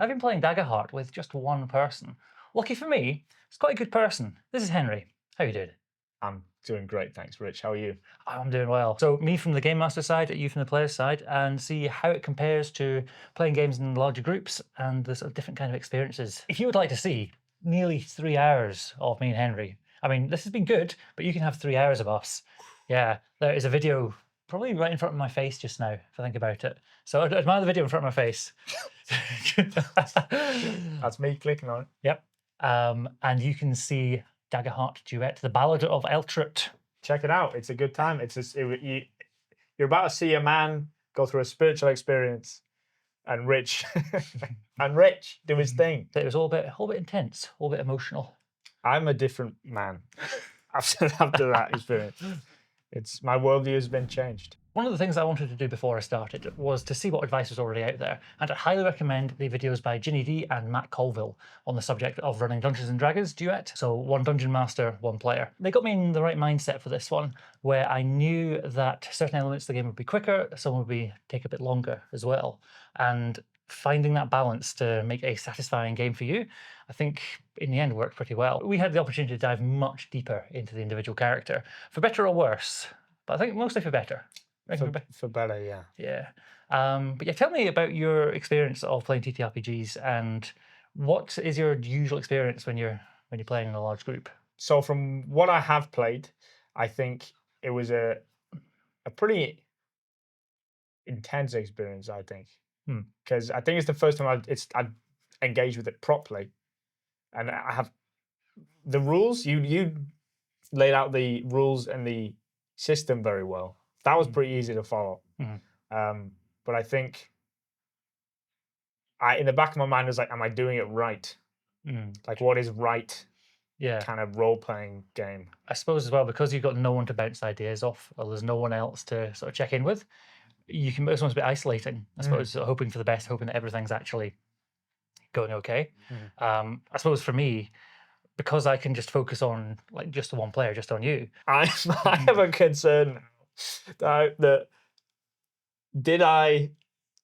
I've been playing Daggerheart with just one person. Lucky for me, it's quite a good person. This is Henry. How you doing? I'm doing great, thanks, Rich. How are you? I'm doing well. So me from the Game Master side, you from the player side, and see how it compares to playing games in larger groups and the sort of different kind of experiences. If you would like to see nearly 3 hours of me and Henry, I mean, this has been good, but you can have 3 hours of us. Yeah, there is a video probably right in front of my face just now, if I think about it. So admire the video in front of my face. That's me clicking on it. Yep. And you can see Daggerheart Duet, the Ballad of Eltrut. Check it out. It's a good time. You're about to see a man go through a spiritual experience, and Rich and Rich do his thing. It was all a bit intense, all a bit emotional. I'm a different man after that experience. It's my worldview has been changed. One of the things I wanted to do before I started was to see what advice was already out there, and I highly recommend the videos by Ginny D and Matt Colville on the subject of running Dungeons and Dragons Duet. So one dungeon master, one player. They got me in the right mindset for this one, where I knew that certain elements of the game would be quicker, some would take a bit longer as well. And finding that balance to make a satisfying game for you, I think in the end worked pretty well. We had the opportunity to dive much deeper into the individual character, for better or worse, but I think mostly for better. For better, yeah. Yeah. But yeah, tell me about your experience of playing TTRPGs and what is your usual experience when you're playing in a large group? So from what I have played, I think it was a pretty intense experience, I think. Because I think it's the first time I'd engaged with it properly. And I have the rules, you laid out the rules and the system very well. That was pretty easy to follow. But I think in the back of my mind was like, am I doing it right? Like, what is right? Yeah. Kind of role-playing game. I suppose as well, because you've got no one to bounce ideas off, or there's no one else to sort of check in with, you can it's almost a bit isolating, I suppose, sort of hoping for the best, hoping that everything's actually going okay. I suppose for me, because I can just focus on like just the one player, just on you. I have a concern that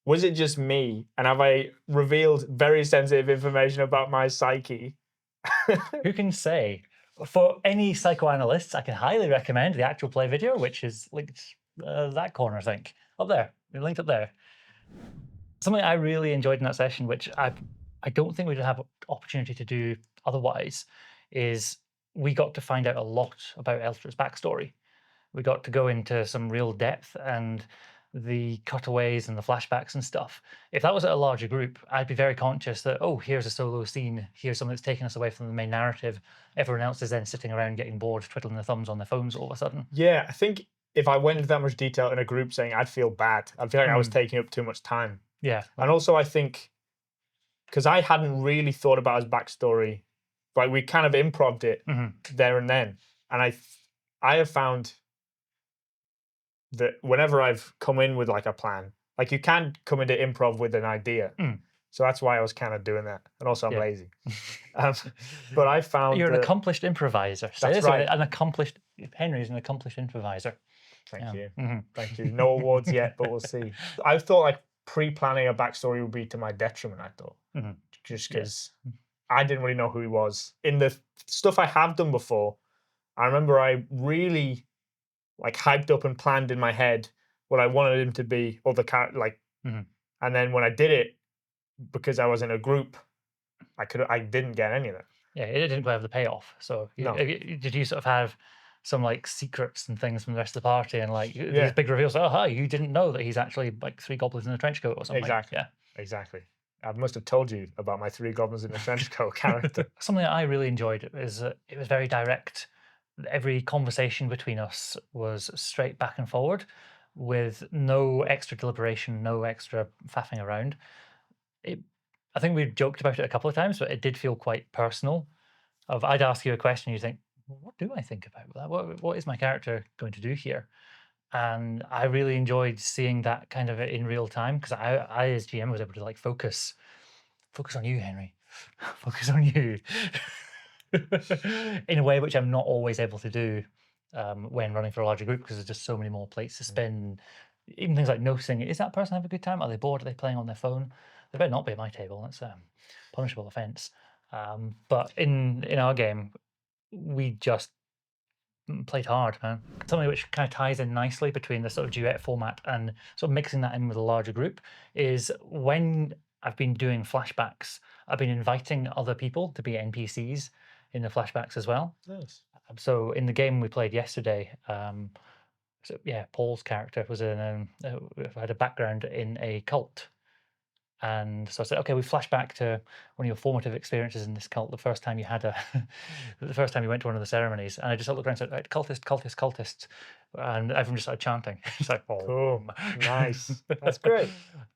was it just me, and have I revealed very sensitive information about my psyche? Who can say? For any psychoanalysts, I can highly recommend the actual play video, which is linked that corner, I think. Up there. Linked up there. Something I really enjoyed in that session, which I don't think we'd have opportunity to do otherwise, is we got to find out a lot about Elstrut's backstory. We got to go into some real depth and the cutaways and the flashbacks and stuff. If that was at a larger group, I'd be very conscious that, oh, here's a solo scene, here's something that's taking us away from the main narrative. Everyone else is then sitting around getting bored, twiddling their thumbs on their phones all of a sudden. Yeah, I think if I went into that much detail in a group setting, I'd feel bad. I'd feel like I was taking up too much time. Yeah. And also I think, because I hadn't really thought about his backstory, but we kind of improv'd it there and then. And I have found that whenever I've come in with like a plan, like you can't come into improv with an idea. So that's why I was kind of doing that. And also I'm lazy. But I found you're an accomplished improviser. That's right. Henry's an accomplished improviser. Thank you. Thank you. No awards yet, but we'll see. I thought like pre-planning a backstory would be to my detriment, I thought. Just because I didn't really know who he was. In the stuff I have done before, I remember I really like hyped up and planned in my head what I wanted him to be, or the character, like, and then when I did it, because I was in a group, I didn't get any of that. Yeah, it didn't quite have the payoff. So did you sort of have some like secrets and things from the rest of the party and like these big reveals? Oh, hi, you didn't know that he's actually like 3 goblins in a trench coat or something. Exactly. Yeah. Exactly. I must have told you about my 3 goblins in a trench coat character. Something that I really enjoyed is that it was very direct. Every conversation between us was straight back and forward with no extra deliberation, no extra faffing around. I think we've joked about it a couple of times, but it did feel quite personal. I'd ask you a question, you think, well, what do I think about that? What is my character going to do here? And I really enjoyed seeing that kind of in real time, because I as GM was able to like focus on you, Henry. Focus on you. In a way which I'm not always able to do when running for a larger group, because there's just so many more plates to spin. Even things like noticing, is that person having a good time? Are they bored? Are they playing on their phone? They better not be at my table. That's a punishable offence. But in our game, we just played hard, man. Something which kind of ties in nicely between the sort of duet format and sort of mixing that in with a larger group is when I've been doing flashbacks, I've been inviting other people to be NPCs in the flashbacks as well. Nice. So in the game we played yesterday, so yeah, Paul's character was in had a background in a cult. And so I said, okay, we flash back to one of your formative experiences in this cult, the first time you had the first time you went to one of the ceremonies. And I just looked around and said, right, cultist, cultist, cultist. And everyone just started chanting. It's like, oh, Cool. Nice. That's great.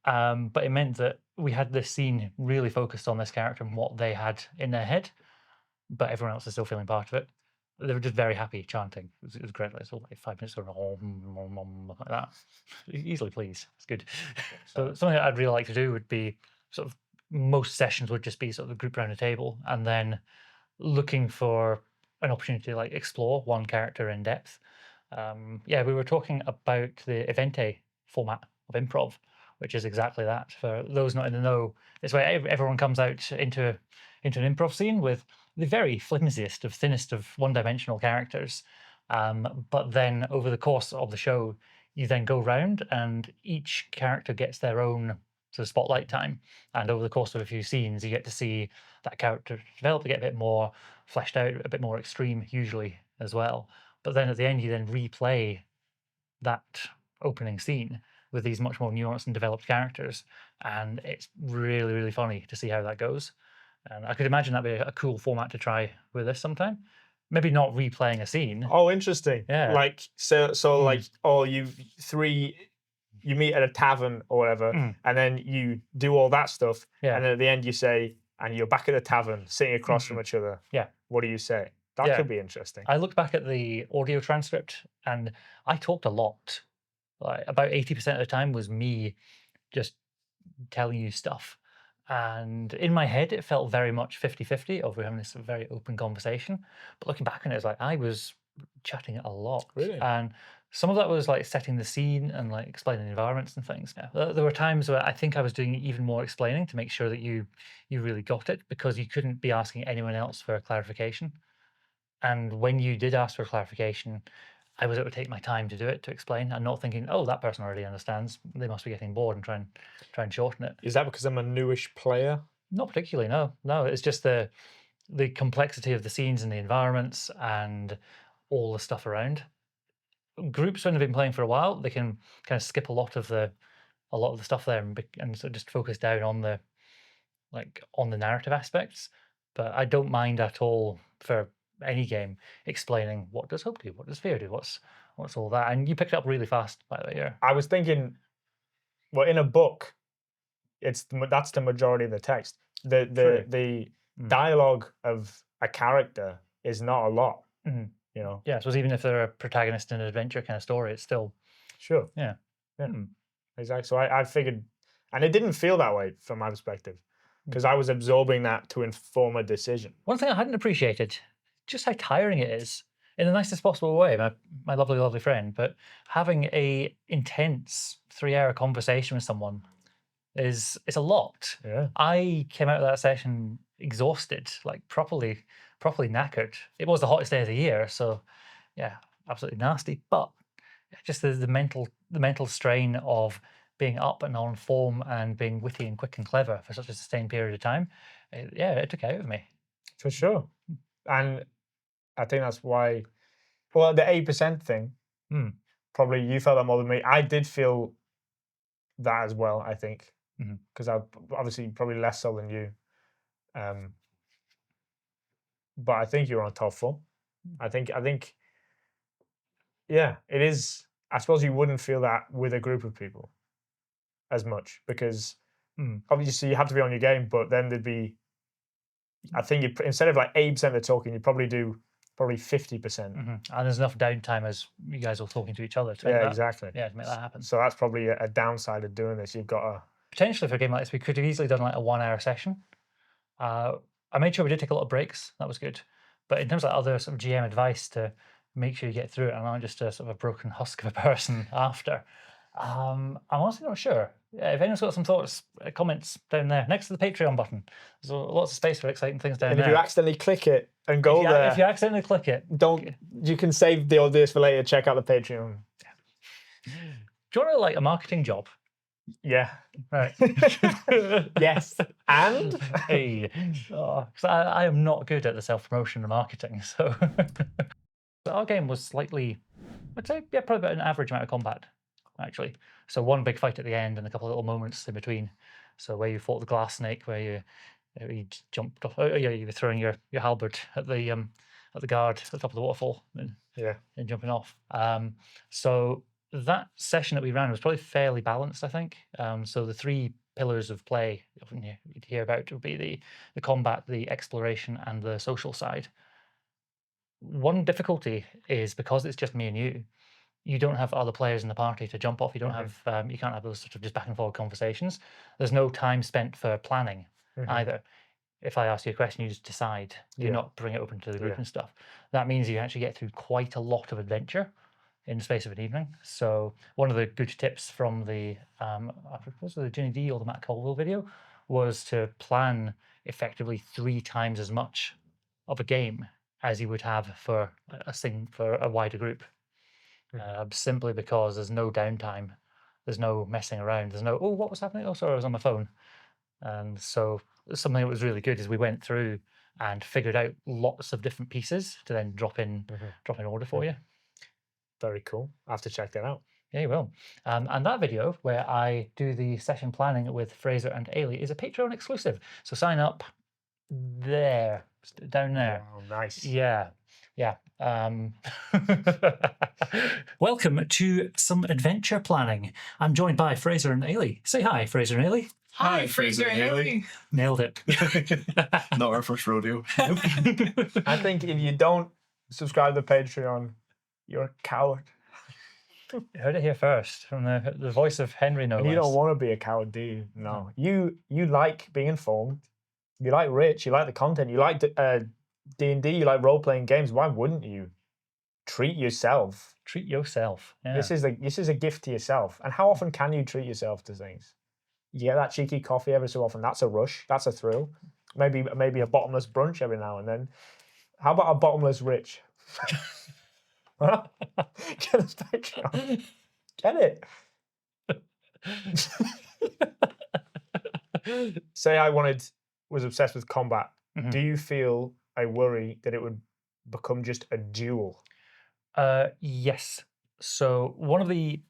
But it meant that we had this scene really focused on this character and what they had in their head, but everyone else is still feeling part of it. They were just very happy chanting. It was great. Like, so like 5 minutes or like that. Easily please. It's good. So something that I'd really like to do would be sort of most sessions would just be sort of a group around a table and then looking for an opportunity to like explore one character in depth. Yeah, we were talking about the Evente format of improv, which is exactly that. For those not in the know, it's where everyone comes out into an improv scene with the very flimsiest of thinnest of one-dimensional characters. But then over the course of the show, you then go round and each character gets their own sort of spotlight time. And over the course of a few scenes, you get to see that character develop, get a bit more fleshed out, a bit more extreme usually as well. But then at the end, you then replay that opening scene with these much more nuanced and developed characters. And it's really, really funny to see how that goes. And I could imagine that'd be a cool format to try with this sometime. Maybe not replaying a scene. Oh, interesting. Yeah. Like like you three you meet at a tavern or whatever, and then you do all that stuff, Yeah. and then at the end you say, and you're back at the tavern, sitting across from each other. Yeah. What do you say? That Yeah. could be interesting. I looked back at the audio transcript and I talked a lot. Like about 80% of the time was me just telling you stuff. And in my head, it felt very much 50-50 of we're having this very open conversation. But looking back on it, it's like I was chatting a lot. Really? And some of that was like setting the scene and like explaining the environments and things. Yeah. There were times where I think I was doing even more explaining to make sure that you really got it because you couldn't be asking anyone else for clarification. And when you did ask for clarification, I was able to take my time to do it, to explain, and not thinking, "Oh, that person already understands. They must be getting bored," and try and shorten it. Is that because I'm a newish player? Not particularly, no. No, it's just the complexity of the scenes and the environments and all the stuff around. Groups when they've been playing for a while, they can kind of skip a lot of the stuff there and sort of just focus down on the on the narrative aspects. But I don't mind at all for any game explaining what does hope do, what does fear do, what's all that. And you picked it up really fast, by the way. Yeah. I was thinking, well, in a book, that's the majority of the text. The dialogue of a character is not a lot. You know. Yeah. So even if they're a protagonist in an adventure kind of story, it's still Sure. yeah. Exactly. So I figured, and it didn't feel that way from my perspective, because I was absorbing that to inform a decision. One thing I hadn't appreciated, just how tiring it is, in the nicest possible way, my lovely, lovely friend, but having a intense 3-hour conversation with someone it's a lot. Yeah. I came out of that session exhausted, like properly knackered. It was the hottest day of the year, so yeah, absolutely nasty. But just the mental strain of being up and on form and being witty and quick and clever for such a sustained period of time, it took out of me. For sure. And I think that's why, well, the 8% thing, probably you felt that more than me. I did feel that as well, I think, because I obviously probably less so than you. But I think you're on top form. I think, yeah, it is. I suppose you wouldn't feel that with a group of people as much because obviously you have to be on your game, but then there'd be, I think you instead of like 8% of the talking, you probably do 50%. And there's enough downtime as you guys are talking to each other to Yeah, exactly. Yeah, to make that happen. So that's probably a downside of doing this. You've got to potentially for a game like this, we could have easily done like a 1-hour session. I made sure we did take a lot of breaks. That was good. But in terms of other sort of GM advice to make sure you get through it and not just a sort of a broken husk of a person after, I'm honestly not sure. Yeah, if anyone's got some thoughts, comments down there next to the Patreon button. There's lots of space for exciting things down And there. if you accidentally click it and go there, if you accidentally click it, you can save the audience for later. Check out the Patreon. Do you want like a marketing job? Yeah. Right. Yes. And hey, I am not good at the self-promotion and marketing, so our game was slightly, I'd say, yeah, probably about an average amount of combat, actually. So one big fight at the end and a couple of little moments in between. So where you fought the glass snake, where you jumped off. Oh yeah, you were throwing your halberd at the guard at the top of the waterfall and jumping off. So that session that we ran was probably fairly balanced, I think. So the three pillars of play you'd hear about would be the combat, the exploration, and the social side. One difficulty is because it's just me and you don't have other players in the party to jump off. You don't have you can't have those sort of just back and forward conversations. There's no time spent for planning either. If I ask you a question, you just decide. You not bring it open to the group and stuff. That means you actually get through quite a lot of adventure in the space of an evening. So one of the good tips from the was it the Ginny D or the Matt Colville video was to plan effectively 3 times as much of a game as you would have for a wider group. Simply because there's no downtime, there's no messing around, there's no what was happening? Oh, sorry, I was on my phone. And so something that was really good is we went through and figured out lots of different pieces to then drop in order for you. Very cool. I have to check that out. Yeah, you will. And that video where I do the session planning with Fraser and Ailey is a Patreon exclusive. So sign up there, down there. Wow, nice. Yeah. Yeah. Welcome to some adventure planning. I'm joined by Fraser and Ailey. Say hi, Fraser and Ailey. Hi, Fraser and Ailey. Nailed it. Not our first rodeo. I think if you don't subscribe to Patreon, you're a coward. You heard it here first from the voice of Henry. No, and you don't want to be a coward, do you? No. You like being informed. You like rich. You like the content. You like D&D. You like role-playing games. Why wouldn't you treat yourself? Treat yourself. Yeah. This is a gift to yourself. And how often can you treat yourself to things? You get that cheeky coffee every so often. That's a rush. That's a thrill. Maybe a bottomless brunch every now and then. How about a bottomless rich? Get a Patreon. Get it. Say I was obsessed with combat. Do you feel a worry that it would become just a duel? Yes. So one of the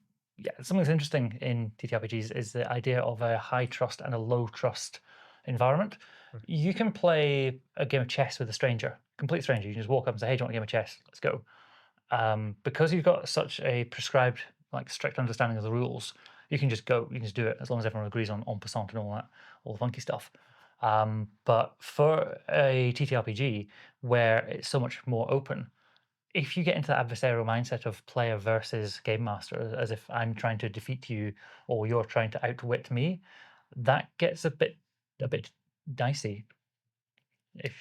something that's interesting in TTRPGs is the idea of a high trust and a low trust environment. You can play a game of chess with a stranger, complete stranger. You can just walk up and say, "Hey, do you want a game of chess? Let's go." Because you've got such a prescribed, strict understanding of the rules, you can just go. You can just do it as long as everyone agrees on passant and all that, all the funky stuff. But for a TTRPG where it's so much more open, if you get into that adversarial mindset of player versus game master, as if I'm trying to defeat you or you're trying to outwit me, that gets a bit dicey. If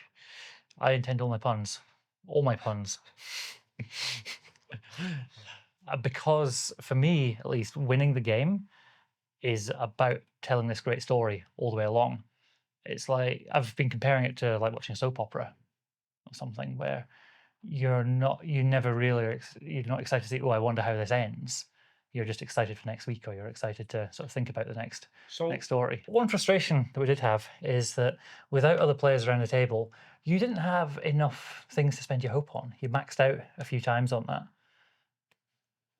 I intend all my puns, because for me, at least, winning the game is about telling this great story all the way along. It's like I've been comparing it to like watching a soap opera or something where you're not excited to see, oh, I wonder how this ends. You're just excited for next week, or you're excited to sort of think about the next story. One frustration that we did have is that without other players around the table, you didn't have enough things to spend your hope on. You maxed out a few times on that.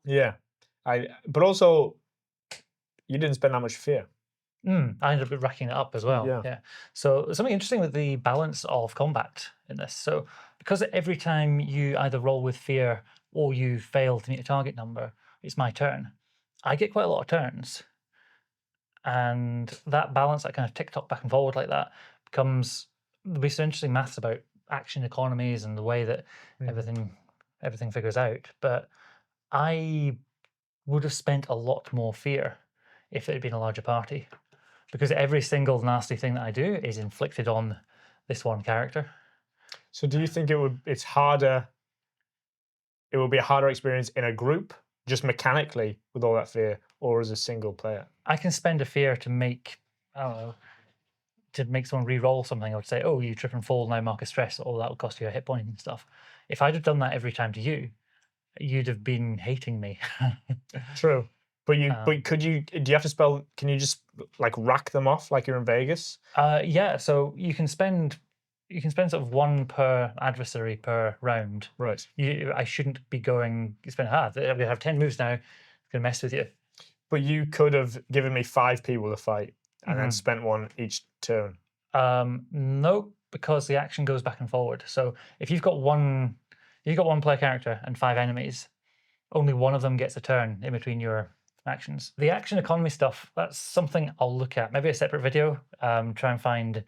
Yeah, but also you didn't spend that much fear. I ended up racking it up as well. Yeah. So something interesting with the balance of combat in this. So because every time you either roll with fear or you fail to meet a target number, it's my turn. I get quite a lot of turns. And that balance, that kind of tick-tock back and forward like that, becomes there'll be some interesting maths about action economies and the way that everything figures out. But I would have spent a lot more fear if it had been a larger party, because every single nasty thing that I do is inflicted on this one character. So do you think it's harder? It will be a harder experience in a group, just mechanically with all that fear, or as a single player? I can spend a fear to make, I don't know, to make someone re-roll something. I would say, oh, you trip and fall, now mark a stress. Oh, that will cost you a hit point and stuff. If I'd have done that every time to you, you'd have been hating me. True. But could you? Do you have to spell? Can you just like rack them off like you're in Vegas? Yeah. So you can spend sort of one per adversary per round. Right. I shouldn't be going. You spend we have 10 moves now. It's gonna mess with you. But you could have given me 5 people to fight and then spent one each turn. Nope, because the action goes back and forward. So if you've got one player character and 5 enemies, only one of them gets a turn in between your actions. The action economy stuff, that's something I'll look at. Maybe a separate video. Try and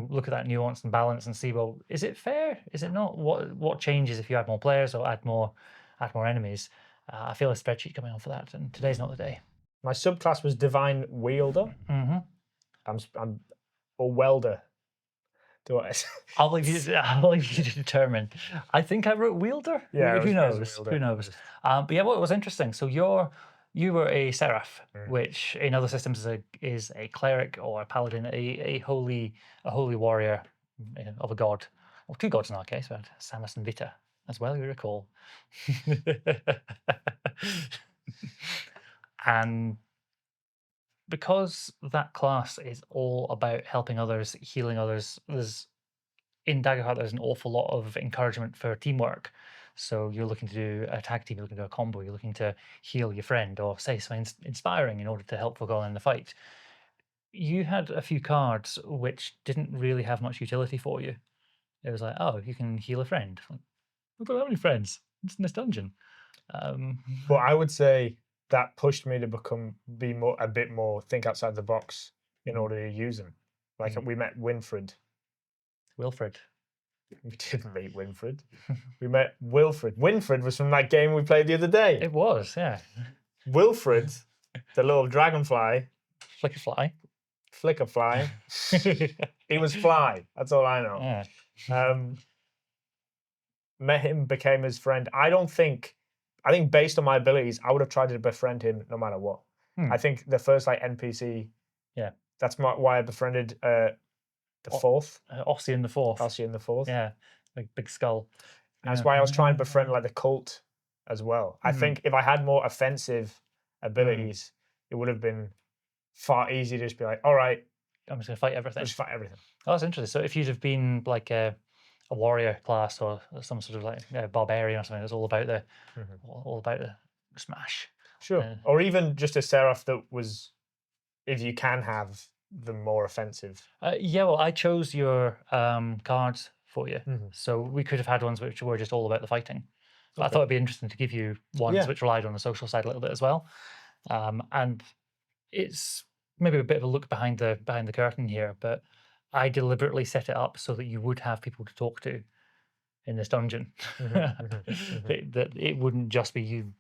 look at that nuance and balance and see, well, is it fair? Is it not? What changes if you add more players or add more enemies? I feel a spreadsheet coming on for that, and today's not the day. My subclass was Divine Wielder. I'm or Welder. Do I? I'll leave you to determine. I think I wrote Wielder. Yeah, Who it knows? was Wielder. Who knows? But yeah, what was interesting. So you were a seraph, which in other systems is a cleric or a paladin, a holy warrior of a god, or 2 gods in our case, but Samus and Vita as well. You recall. And because that class is all about helping others, healing others, in Daggerheart there's an awful lot of encouragement for teamwork. So you're looking to do a tag team, you're looking to do a combo, you're looking to heal your friend or say something inspiring in order to help folk on in the fight. You had a few cards which didn't really have much utility for you. It was like, oh, you can heal a friend. Like, I don't have any friends. It's in this dungeon. But I would say that pushed me to be a bit more think outside the box in order to use them. Like we met Winfred. Wilfred. We didn't meet Winfred. We met Wilfred. Winfred was from that game we played the other day. It was, yeah. Wilfred, the little dragonfly. Flickerfly. He was fly. That's all I know. Yeah. Met him, became his friend. I think based on my abilities, I would have tried to befriend him no matter what. I think the first NPC. Yeah. That's why I befriended the fourth. Ossian the Fourth. Ossian the Fourth. Yeah. Big skull. That's why I was trying to befriend the cult as well. I think if I had more offensive abilities, it would have been far easier to just be like, all right, I'm just gonna fight everything. Just fight everything. Oh, that's interesting. So if you'd have been like a warrior class or some sort of barbarian or something, that's all about the smash. Sure. Or even just a seraph that was, if you can have the more offensive. Yeah, well, I chose your cards for you. So we could have had ones which were just all about the fighting. But I thought it'd be interesting to give you ones which relied on the social side a little bit as well. And it's maybe a bit of a look behind the curtain here, but I deliberately set it up so that you would have people to talk to in this dungeon. That it wouldn't just be you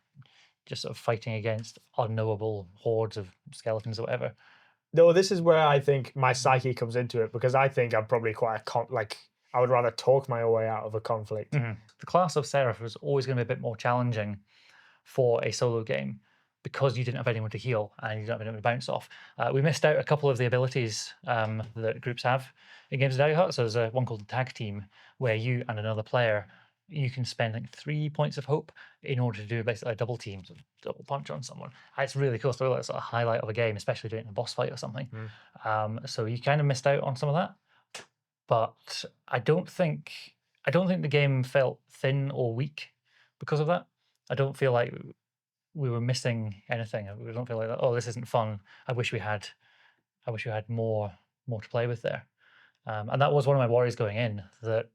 just sort of fighting against unknowable hordes of skeletons or whatever. No, this is where I think my psyche comes into it, because I think I'm probably quite I would rather talk my way out of a conflict. The class of Seraph was always going to be a bit more challenging for a solo game because you didn't have anyone to heal and you don't have anyone to bounce off. We missed out a couple of the abilities that groups have in games of Daggerheart. So there's one called the Tag Team, where you and another player, you can spend 3 points of hope in order to do basically a double team, so double punch on someone. It's really cool. So that's a highlight of a game, especially doing a boss fight or something. So you kind of missed out on some of that. But I don't think the game felt thin or weak because of that. I don't feel like we were missing anything. We don't feel like, oh, this isn't fun. I wish we had more to play with there. And that was one of my worries going in, that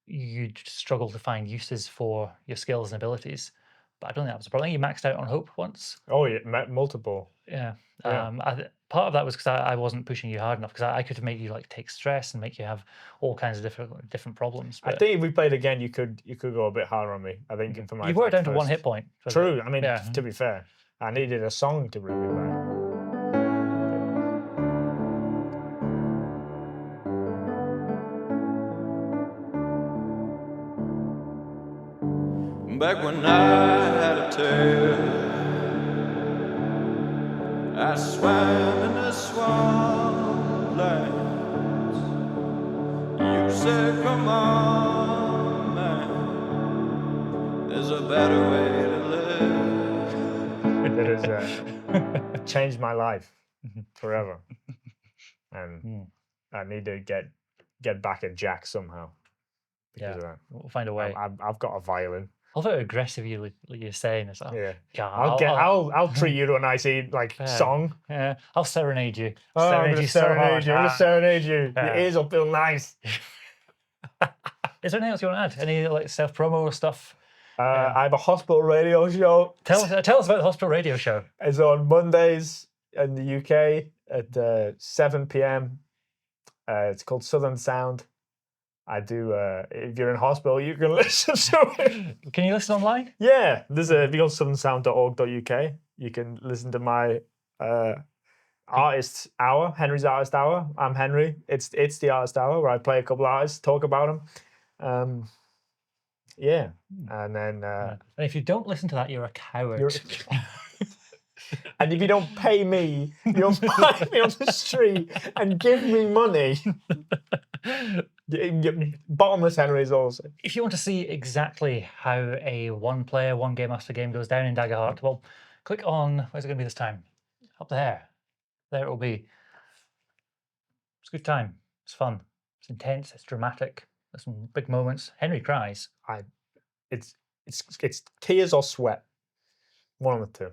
you'd struggle to find uses for your skills and abilities. But I don't think that was a problem. I think you maxed out on hope once. Oh, yeah, multiple. Yeah. Part of that was because I wasn't pushing you hard enough, because I could have made you take stress and make you have all kinds of different problems. But I think if we played again, you could go a bit harder on me. I think for my you were down to 1 hit point. True. I mean, to be fair, I needed a song to bring me back. Back when I had a tail, I swam in a swampland. You said, come on, man. There's a better way to live. It has changed my life forever, and I need to get back at Jack somehow because of that. We'll find a way. I've got a violin. I love how aggressive you're saying. It's like, Yeah, God, I'll treat you to a nice song. Yeah, I'll serenade you. Oh, I'm gonna serenade you. I'm gonna serenade you. Yeah. Your ears will feel nice. Is there anything else you want to add? Any like self promo stuff? I have a hospital radio show. Tell us about the hospital radio show. It's on Mondays in the UK at 7 p.m. It's called Southern Sound. I do. If you're in hospital, you can listen to it. Can you listen online? Yeah, there's if you go to southernsound.org.uk, you can listen to my artist hour, Henry's Artist Hour. I'm Henry. It's the Artist Hour where I play a couple artists, talk about them. Yeah, and then And if you don't listen to that, you're a coward. and if you don't pay me, you don't find me on the street and give me money. Bottomless Henry's also. If you want to see exactly how a one-player, one-game master game goes down in Daggerheart, well, click on, where's it going to be this time? Up there. There it will be. It's a good time. It's fun. It's intense. It's dramatic. There's some big moments. Henry cries. It's tears or sweat. One of the two.